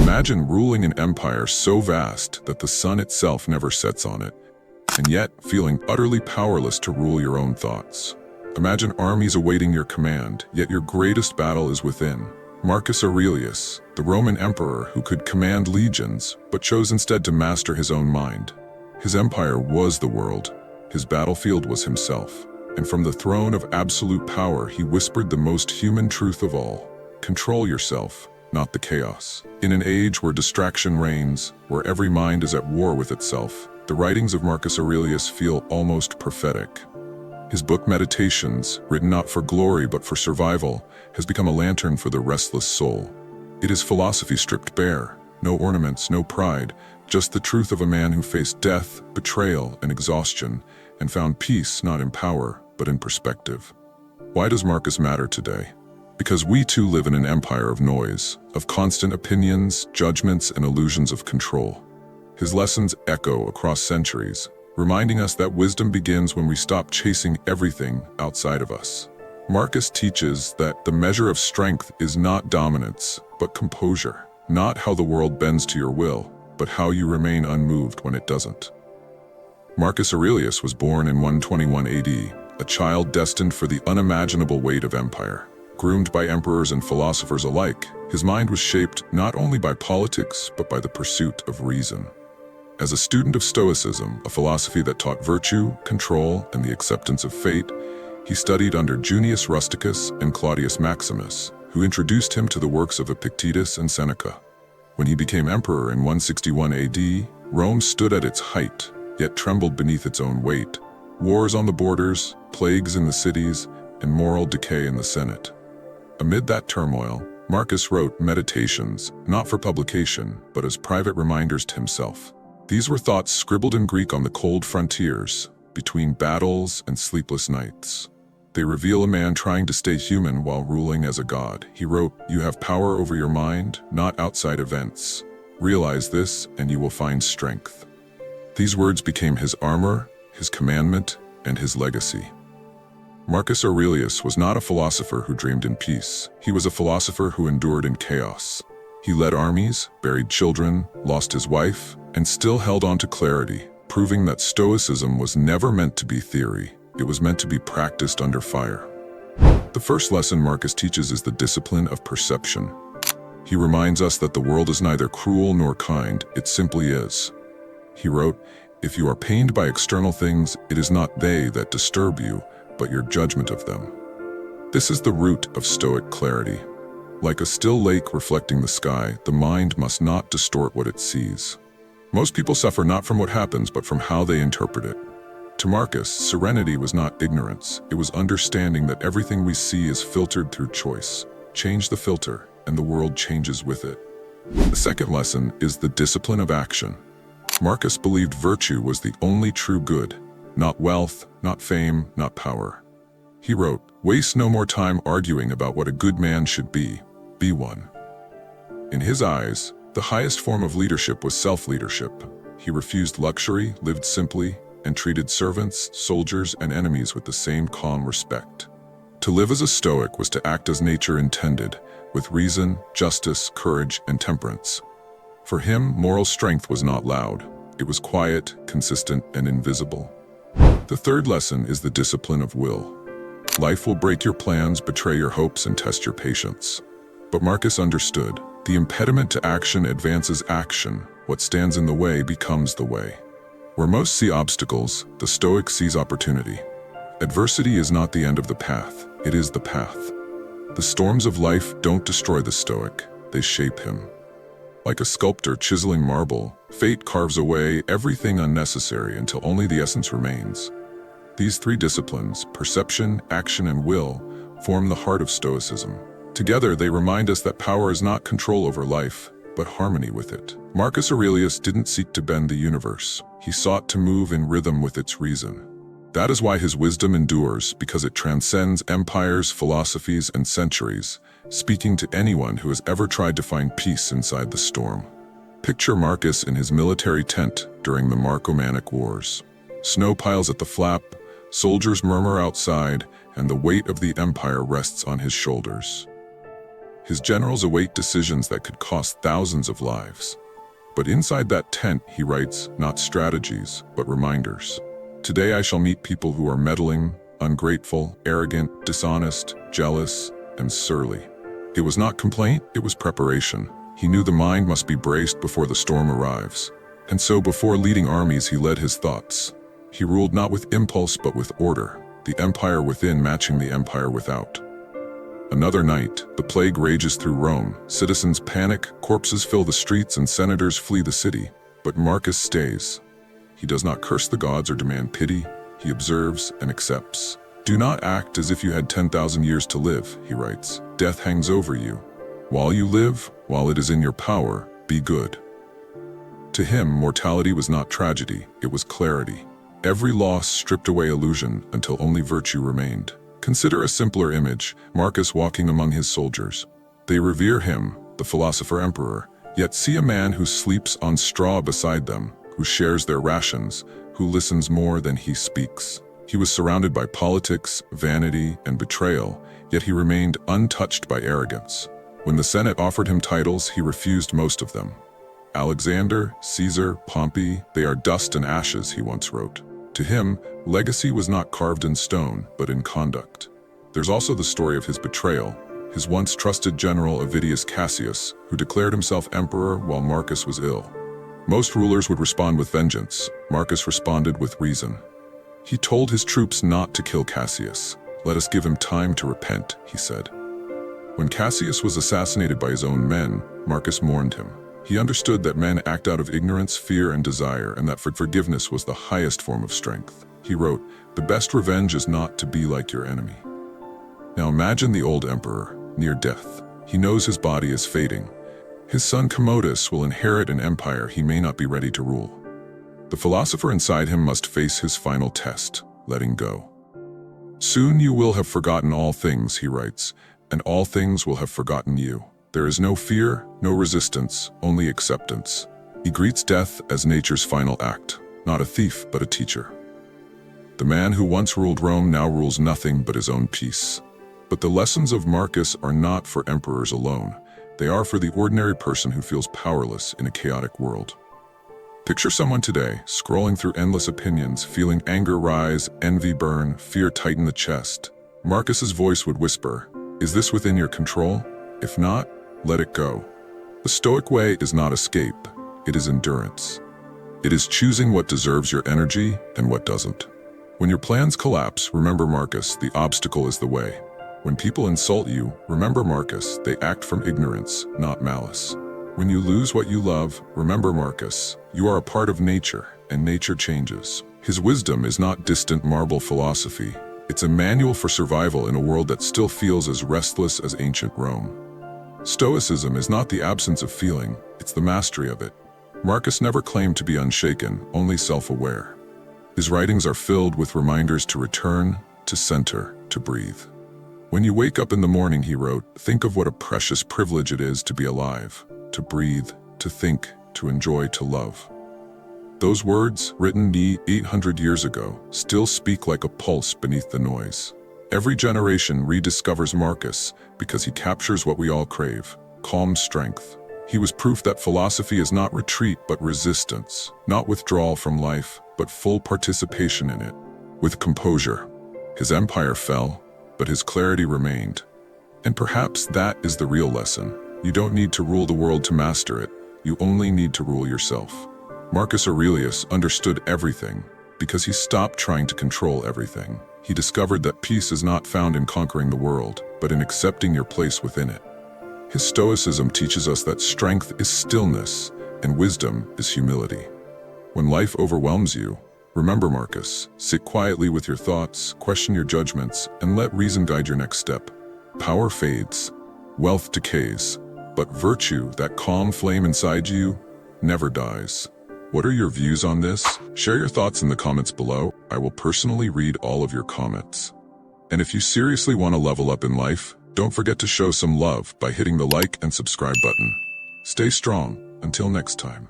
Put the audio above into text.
Imagine ruling an empire so vast that the sun itself never sets on it, and yet feeling utterly powerless to rule your own thoughts. Imagine armies awaiting your command, yet your greatest battle is within. Marcus Aurelius, the Roman emperor who could command legions, but chose instead to master his own mind. His empire was the world. His battlefield was himself. And from the throne of absolute power, he whispered the most human truth of all: control yourself, not the chaos. In an age where distraction reigns, where every mind is at war with itself, the writings of Marcus Aurelius feel almost prophetic. His book Meditations, written not for glory but for survival, has become a lantern for the restless soul. It is philosophy stripped bare, no ornaments, no pride, just the truth of a man who faced death, betrayal, and exhaustion, and found peace not in power, but in perspective. Why does Marcus matter today? Because we too live in an empire of noise, of constant opinions, judgments, and illusions of control. His lessons echo across centuries, reminding us that wisdom begins when we stop chasing everything outside of us. Marcus teaches that the measure of strength is not dominance, but composure. Not how the world bends to your will, but how you remain unmoved when it doesn't. Marcus Aurelius was born in 121 AD, a child destined for the unimaginable weight of empire. Groomed by emperors and philosophers alike, his mind was shaped not only by politics, but by the pursuit of reason. As a student of Stoicism, a philosophy that taught virtue, control, and the acceptance of fate, he studied under Junius Rusticus and Claudius Maximus, who introduced him to the works of Epictetus and Seneca. When he became emperor in 161 AD, Rome stood at its height, yet trembled beneath its own weight. Wars on the borders, plagues in the cities, and moral decay in the Senate. Amid that turmoil, Marcus wrote Meditations, not for publication, but as private reminders to himself. These were thoughts scribbled in Greek on the cold frontiers, between battles and sleepless nights. They reveal a man trying to stay human while ruling as a god. He wrote, "You have power over your mind, not outside events. Realize this, and you will find strength." These words became his armor, his commandment, and his legacy. Marcus Aurelius was not a philosopher who dreamed in peace. He was a philosopher who endured in chaos. He led armies, buried children, lost his wife, and still held on to clarity, proving that Stoicism was never meant to be theory. It was meant to be practiced under fire. The first lesson Marcus teaches is the discipline of perception. He reminds us that the world is neither cruel nor kind, it simply is. He wrote, "If you are pained by external things, it is not they that disturb you, but your judgment of them." This is the root of Stoic clarity. Like a still lake reflecting the sky, the mind must not distort what it sees. Most people suffer not from what happens, but from how they interpret it. To Marcus, serenity was not ignorance. It was understanding that everything we see is filtered through choice. Change the filter, and the world changes with it. The second lesson is the discipline of action. Marcus believed virtue was the only true good, not wealth, not fame, not power. He wrote, "Waste no more time arguing about what a good man should be one." In his eyes, the highest form of leadership was self-leadership. He refused luxury, lived simply, and treated servants, soldiers, and enemies with the same calm respect. To live as a Stoic was to act as nature intended, with reason, justice, courage, and temperance. For him, moral strength was not loud. It was quiet, consistent, and invisible. The third lesson is the discipline of will. Life will break your plans, betray your hopes, and test your patience. But Marcus understood, the impediment to action advances action. What stands in the way becomes the way. Where most see obstacles, the Stoic sees opportunity. Adversity is not the end of the path, it is the path. The storms of life don't destroy the Stoic, they shape him. Like a sculptor chiseling marble, fate carves away everything unnecessary until only the essence remains. These three disciplines, perception, action, and will, form the heart of Stoicism. Together, they remind us that power is not control over life, but harmony with it. Marcus Aurelius didn't seek to bend the universe. He sought to move in rhythm with its reason. That is why his wisdom endures, because it transcends empires, philosophies, and centuries, speaking to anyone who has ever tried to find peace inside the storm. Picture Marcus in his military tent during the Marcomannic Wars. Snow piles at the flap, soldiers murmur outside, and the weight of the empire rests on his shoulders. His generals await decisions that could cost thousands of lives. But inside that tent, he writes, not strategies, but reminders. Today I shall meet people who are meddling, ungrateful, arrogant, dishonest, jealous, and surly. It was not complaint, it was preparation. He knew the mind must be braced before the storm arrives. And so before leading armies, he led his thoughts. He ruled not with impulse but with order, the empire within matching the empire without. Another night, the plague rages through Rome. Citizens panic, corpses fill the streets, and senators flee the city. But Marcus stays. He does not curse the gods or demand pity. He observes and accepts. Do not act as if you had 10,000 years to live, he writes. Death hangs over you. While you live, while it is in your power, be good. To him, mortality was not tragedy, it was clarity. Every loss stripped away illusion until only virtue remained. Consider a simpler image, Marcus walking among his soldiers. They revere him, the philosopher emperor, yet see a man who sleeps on straw beside them, who shares their rations, who listens more than he speaks. He was surrounded by politics, vanity, and betrayal, yet he remained untouched by arrogance. When the Senate offered him titles, he refused most of them. Alexander, Caesar, Pompey, they are dust and ashes, he once wrote. To him, legacy was not carved in stone, but in conduct. There's also the story of his betrayal, his once trusted general Avidius Cassius, who declared himself emperor while Marcus was ill. Most rulers would respond with vengeance. Marcus responded with reason. He told his troops not to kill Cassius. Let us give him time to repent, he said. When Cassius was assassinated by his own men, Marcus mourned him. He understood that men act out of ignorance, fear, and desire, and that forgiveness was the highest form of strength. He wrote, "The best revenge is not to be like your enemy." Now imagine the old emperor, near death. He knows his body is fading. His son Commodus will inherit an empire he may not be ready to rule. The philosopher inside him must face his final test, letting go. Soon you will have forgotten all things, he writes, and all things will have forgotten you. There is no fear, no resistance, only acceptance. He greets death as nature's final act, not a thief, but a teacher. The man who once ruled Rome now rules nothing but his own peace. But the lessons of Marcus are not for emperors alone. They are for the ordinary person who feels powerless in a chaotic world. Picture someone today, scrolling through endless opinions, feeling anger rise, envy burn, fear tighten the chest. Marcus's voice would whisper, "Is this within your control? If not, let it go." The Stoic way is not escape, it is endurance. It is choosing what deserves your energy and what doesn't. When your plans collapse, remember Marcus, the obstacle is the way. When people insult you, remember Marcus, they act from ignorance, not malice. When you lose what you love, remember Marcus, you are a part of nature, and nature changes. His wisdom is not distant marble philosophy. It's a manual for survival in a world that still feels as restless as ancient Rome. Stoicism is not the absence of feeling, it's the mastery of it. Marcus never claimed to be unshaken, only self-aware. His writings are filled with reminders to return, to center, to breathe. When you wake up in the morning, he wrote, think of what a precious privilege it is to be alive, to breathe, to think, to enjoy, to love. Those words, written 800 years ago, still speak like a pulse beneath the noise. Every generation rediscovers Marcus because he captures what we all crave, calm strength. He was proof that philosophy is not retreat but resistance, not withdrawal from life, but full participation in it. With composure, his empire fell, but his clarity remained. And perhaps that is the real lesson. You don't need to rule the world to master it, you only need to rule yourself. Marcus Aurelius understood everything because he stopped trying to control everything. He discovered that peace is not found in conquering the world, but in accepting your place within it. His Stoicism teaches us that strength is stillness and wisdom is humility. When life overwhelms you, remember Marcus, sit quietly with your thoughts, question your judgments, and let reason guide your next step. Power fades, wealth decays, but virtue, that calm flame inside you, never dies. What are your views on this? Share your thoughts in the comments below. I will personally read all of your comments. And if you seriously want to level up in life, don't forget to show some love by hitting the like and subscribe button. Stay strong. Until next time.